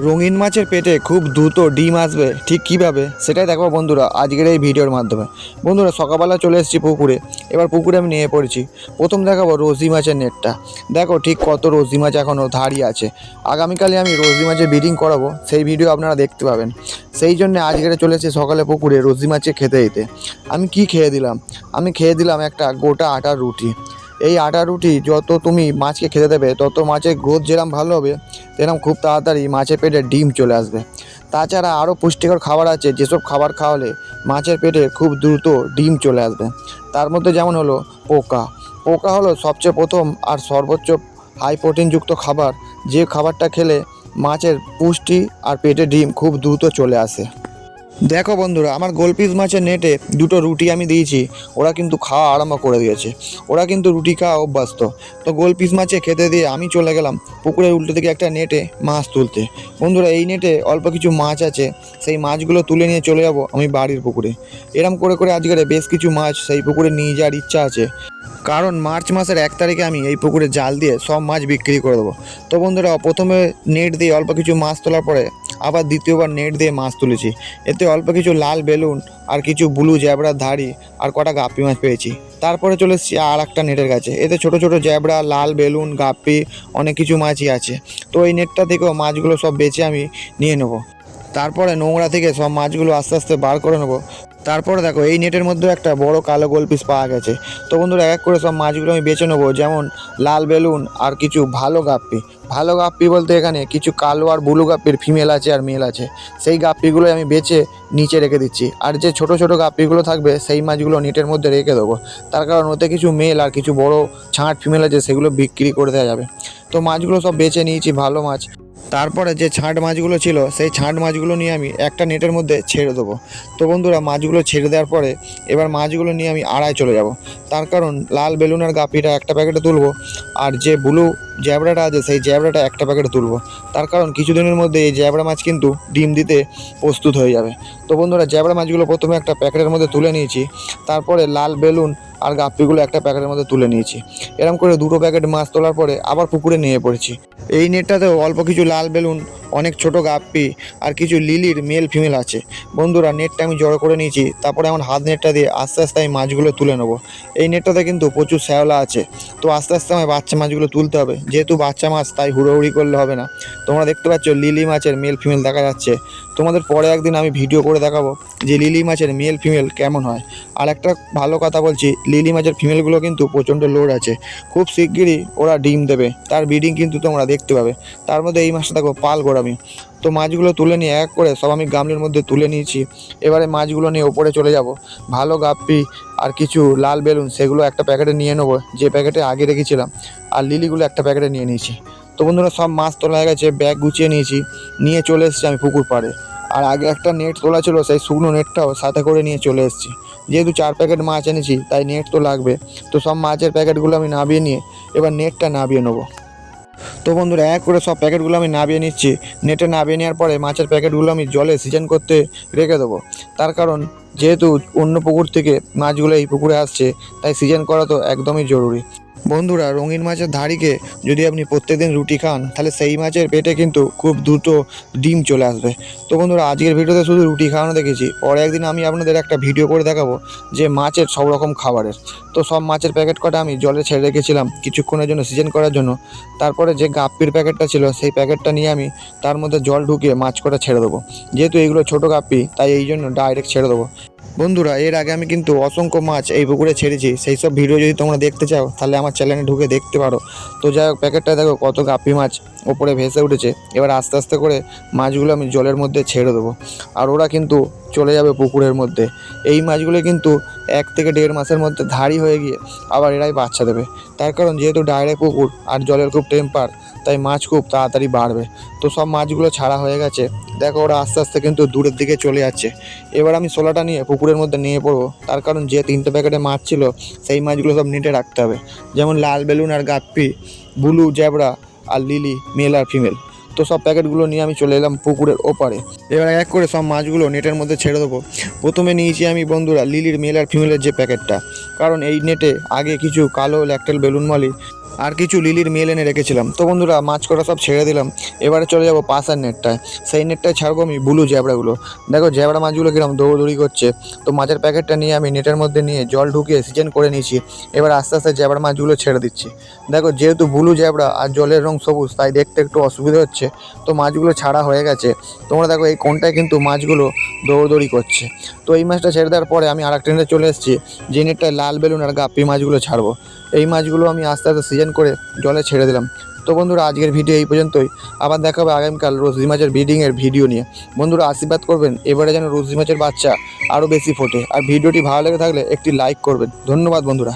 রঙিন মাছের পেটে খুব দ্রুত ডিম আসবে ঠিক কীভাবে সেটাই দেখো বন্ধুরা আজকের এই ভিডিওর মাধ্যমে। বন্ধুরা সকালবেলা চলে এসেছি পুকুরে। এবার পুকুরে আমি নিয়ে পড়েছি। প্রথম দেখাবো রোজি মাছের নেটটা। দেখো ঠিক কত রোজি মাছ এখনও দাঁড়িয়ে আছে। আগামীকালে আমি রোজি মাছের ব্রিডিং করাবো, সেই ভিডিও আপনারা দেখতে পাবেন। সেই জন্য আজকের চলে এসেছি সকালে পুকুরে রোজি মাছে খেতে দিতে। আমি কি খেয়ে দিলাম? আমি খেয়ে দিলাম একটা গোটা আটার রুটি। এই আটার রুটি যত তুমি মাছকে খেতে দেবে তত মাছের গ্রোথ যেরকম ভালো হবে, সেরকম খুব তাড়াতাড়ি মাছের পেটে ডিম চলে আসবে। তাছাড়া আরও পুষ্টিকর খাবার আছে, যেসব খাবার খাওয়ালে মাছের পেটে খুব দ্রুত ডিম চলে আসবে। তার মধ্যে যেমন হলো পোকা। পোকা হলো সবচেয়ে প্রথম আর সর্বোচ্চ হাই প্রোটিনযুক্ত খাবার, যে খাবারটা খেলে মাছের পুষ্টি আর পেটে ডিম খুব দ্রুত চলে আসে। দেখো বন্ধুরা, আমার গোলপিস মাছের নেটে দুটো রুটি আমি দিয়েছি, ওরা কিন্তু খাওয়া আরম্ভ করে দিয়েছে। ওরা কিন্তু রুটি খাওয়া অভ্যস্ত। তো গোলপিস মাছে খেতে দিয়ে আমি চলে গেলাম পুকুরের উল্টো দিকে একটা নেটে মাছ তুলতে। বন্ধুরা এই নেটে অল্প কিছু মাছ আছে, সেই মাছগুলো তুলে নিয়ে চলে যাব আমি বাড়ির পুকুরে। এরম করে করে আজকের বেশ কিছু মাছ সেই পুকুরে নিয়ে যাওয়ার ইচ্ছা আছে, কারণ মার্চ মাসের 1 তারিখে আমি এই পুকুরে জাল দিয়ে সব মাছ বিক্রি করে দেবো। তো বন্ধুরা প্রথমে নেট দিয়ে অল্প কিছু মাছ তোলার পরে আবার দ্বিতীয়বার নেট দিয়ে মাছ তুলেছি। এতে অল্প কিছু লাল বেলুন আর কিছু ব্লু জ্যাবড়ার ধাড়ি আর কটা গাপ্পি মাছ পেয়েছি। তারপরে চলে এসেছি আর একটা নেটের কাছে। এতে ছোট ছোট জ্যাবড়া, লাল বেলুন, গাপ্পি অনেক কিছু মাছই আছে। তো এই নেটটা থেকেও মাছগুলো সব বেছে আমি নিয়ে নেব। তারপরে নোংরা থেকে সব মাছগুলো আস্তে আস্তে বার করে নেব। তারপরে দেখো এই নেটের মধ্যে একটা বড় কালো গোলপিস পাওয়া গেছে। তো বন্ধুরা এক এক করে সব মাছগুলো আমি বেছে নেবো, যেমন লাল বেলুন আর কিছু ভালো গাপ্পি। ভালো গাপ্পি বলতে এখানে কিছু কালো আর ব্লু গাপ্পির ফিমেল আছে আর মেল আছে। সেই গাপ্পিগুলো আমি বেছে নিচে রেখে দিচ্ছি, আর যে ছোট ছোট গাপ্পিগুলো থাকবে সেই মাছগুলো নেটের মধ্যে রেখে দেবো। তার কারণ ওতে কিছু মেল আর কিছু বড় ছাঁট ফিমেল আছে, সেগুলো বিক্রি করে দেওয়া যাবে। তো মাছগুলো সব বেছে নিয়েছি, ভালো মাছ। তারপরে যে ছাঁট মাছগুলো ছিল সেই ছাঁট মাছগুলো নিয়ে আমি একটা নেটের মধ্যে ছেড়ে দেবো। তো বন্ধুরা মাছগুলো ছেড়ে দেওয়ার পরে এবার মাছগুলো নিয়ে আমি আড়ায় চলে যাব। তার কারণ লাল বেলুন আর গাপিটা একটা প্যাকেটে তুলবো, আর যে ব্লু জ্যাবড়াটা আছে সেই জ্যাবড়াটা একটা প্যাকেটে তুলবো। তার কারণ কিছুদিনের মধ্যে এই জ্যাবড়া মাছ কিন্তু ডিম দিতে প্রস্তুত হয়ে যাবে। তো বন্ধুরা জ্যাবড়া মাছগুলো প্রথমে একটা প্যাকেটের মধ্যে তুলে নিয়েছি, তারপরে লাল বেলুন আর গাপ্পিগুলো একটা প্যাকেটের মধ্যে তুলে নিয়েছি। এরকম করে দুটো প্যাকেট মাছ তোলার পরে আবার পুকুরে নিয়ে পড়েছি। এই নেটটাতেও অল্প কিছু লাল বেলুন, অনেক ছোট গাপ্পি আর কিছু লিলির মেল ফিমেল আছে। বন্ধুরা নেটটা আমি জড়ো করে নিয়েছি, তারপরে আমার হাত নেটটা দিয়ে আস্তে আস্তে আমি মাছগুলো তুলে নেবো। এই নেটটাতে কিন্তু প্রচুর শ্যাওলা আছে, তো আস্তে আস্তে আমার বাচ্চা মাছগুলো তুলতে হবে। যেহেতু বাচ্চা মাছ তাই হুড়োহুড়ি করলে হবে না। তোমরা দেখতে পাচ্ছ লিলি মাছের মেল ফিমেল দেখা যাচ্ছে। তোমাদের পরে একদিন আমি ভিডিও করে দেখাবো যে লিলি মাছের মেল ফিমেল কেমন হয়। আর একটা ভালো কথা বলছি, লিলি মাছের ফিমেলগুলো কিন্তু প্রচণ্ড লোড আছে, খুব শিগগিরই ওরা ডিম দেবে, তার ব্রিডিং কিন্তু তোমরা দেখতে পাবে। তার মধ্যে এই মাছটা দেখো পাল গোড়ামি। তো মাছগুলো তুলে নিয়ে এক করে সব আমি গামলির মধ্যে তুলে নিয়েছি। এবারে মাছগুলো নিয়ে ওপরে চলে যাব। ভালো গাপ্পি আর কিছু লাল বেলুন সেগুলো একটা প্যাকেটে নিয়ে নেবো, যে প্যাকেটে আগে রেখেছিলাম। আর লিলিগুলো একটা প্যাকেটে নিয়ে নিয়েছি। তো বন্ধুরা সব মাছ তোলা হয়ে গেছে, ব্যাগ গুছিয়ে নিয়েছি, নিয়ে চলে এসেছি আমি পুকুর পাড়ে। আর আগে একটা নেট তোলা ছিল, সেই শুকনো নেটটাও সাথে করে নিয়ে চলে এসেছি। যেহেতু 4 প্যাকেট মাছ এনেছি তাই নেট তো লাগবে। তো সব মাছের প্যাকেটগুলো আমি নামিয়ে নিয়ে এবার নেটটা নামিয়ে নেবো। তো বন্ধুরা এক করে সব প্যাকেটগুলো আমি নামিয়ে নিচ্ছি। নেটে নামিয়ে নেওয়ার পরে মাছের প্যাকেটগুলো আমি জলে সিজন করতে রেখে দেবো। তার কারণ যেহেতু অন্য পুকুর থেকে মাছগুলো এই পুকুরে আসছে, তাই সিজন করা তো একদমই জরুরি। বন্ধুরা রঙিন মাছের ধাড়িকে যদি আপনি প্রত্যেকদিন রুটি খান, তাহলে সেই মাছের পেটে কিন্তু খুব দ্রুত ডিম চলে আসবে। তো বন্ধুরা আজকের ভিডিওতে শুধু রুটি খাওয়ানো দেখেছি, পরে একদিন আমি আপনাদের একটা ভিডিও করে দেখাবো যে মাছের সব রকম খাবারের। তো সব মাছের প্যাকেট কটা আমি জলে ছেড়ে রেখেছিলাম কিছুক্ষণের জন্য সিজন করার জন্য। তারপরে যে গাপ্পির প্যাকেটটা ছিল সেই প্যাকেটটা নিয়ে আমি তার মধ্যে জল ঢুকিয়ে মাছ কটা ছেড়ে দেবো। যেহেতু এইগুলো ছোটো গাপ্পি তাই এই জন্য ডাইরেক্ট ছেড়ে দেবো। বন্ধুরা এর আগে আমি কিন্তু অসংখ্য মাছ এই পুকুরে ছেড়েছি, সেই সব ভিডিও যদি তোমরা দেখতে চাও তাহলে আমার চ্যানেলে ঢুকে দেখতে পারো। তো যাই হোক প্যাকেটটা দেখো কত গাপ্পি মাছ ওপরে ভেসে উঠেছে। এবার আস্তে আস্তে করে মাছগুলো আমি জলের মধ্যে ছেড়ে দেবো, আর ওরা কিন্তু চলে যাবে পুকুরের মধ্যে। এই মাছগুলো কিন্তু 1 থেকে 1.5 মাসের মধ্যে ধাড়ি হয়ে গিয়ে আবার এরাই বাচ্চা দেবে। তার কারণ যেহেতু ডাইরেক্ট পুকুর আর জলের খুব টেম্পার, তাই মাছ খুব তাড়াতাড়ি বাড়বে। তো সব মাছগুলো ছাড়া হয়ে গেছে, দেখো ওরা আস্তে আস্তে কিন্তু দূরের দিকে চলে যাচ্ছে। এবার আমি শোলাটা নিয়ে পুকুরের মধ্যে নিয়ে পড়বো। তার কারণ যে 3টে প্যাকেটে মাছ ছিল সেই মাছগুলো সব নেটে রাখতে হবে, যেমন লাল বেলুন আর গাপ্পি, ব্লু জ্যাবড়া আর লিলি মেল আর ফিমেল। তো সব প্যাকেটগুলো নিয়ে আমি চলে এলাম পুকুরের ওপারে। এবার এক করে সব মাছগুলো নেটের মধ্যে ছেড়ে দেবো। প্রথমে নিয়েছি আমি বন্ধুরা লিলির মেল আর ফিমেলের যে প্যাকেটটা, কারণ এই নেটে আগে কিছু কালো ল্যাকটেল বেলুন মালি আর কিছু লিলির মেল এনে রেখেছিলাম। তো বন্ধুরা মাছ কটা সব ছেড়ে দিলাম। এবারে চলে যাব পাশার নেটটায়। সেই নেটটায় ছাড়বো আমি ব্লু জ্যাবড়াগুলো। দেখো জ্যাবড়া মাছগুলো কিরম দৌড়দৌড়ি করছে। তো মাছের প্যাকেটটা নিয়ে আমি নেটের মধ্যে নিয়ে জল ঢুকিয়ে সিজন করে নিয়েছি। এবার আস্তে আস্তে জ্যাবড়া মাছগুলো ছেড়ে দিচ্ছি। দেখো যেহেতু ব্লু জ্যাবড়া আর জলের রং সবুজ, তাই দেখতে একটু অসুবিধা হচ্ছে। তো মাছগুলো ছাড়া হয়ে গেছে। তোমরা দেখো এই কোনটায় কিন্তু মাছগুলো দৌড়দৌড়ি করছে। তো এই মাছটা ছেড়ে দেওয়ার পরে আমি আরেকটা নেটে চলে এসেছি, যে নেটটায় লাল বেলুন আর গাপ্পি মাছগুলো ছাড়বো। এই মাছগুলো আমি আস্তে আস্তে সিজন করে জলে ছেড়ে দিলাম। তো বন্ধুরা আজকের ভিডিও এই পর্যন্তই। আবার দেখা হবে আগামীকাল রোজি মাছের ব্রিডিংয়ের ভিডিও নিয়ে। বন্ধুরা আশীর্বাদ করবেন এবারে যেন রোজি মাছের বাচ্চা আরও বেশি ফোটে। আর ভিডিওটি ভালো লেগে থাকলে একটি লাইক করবেন। ধন্যবাদ বন্ধুরা।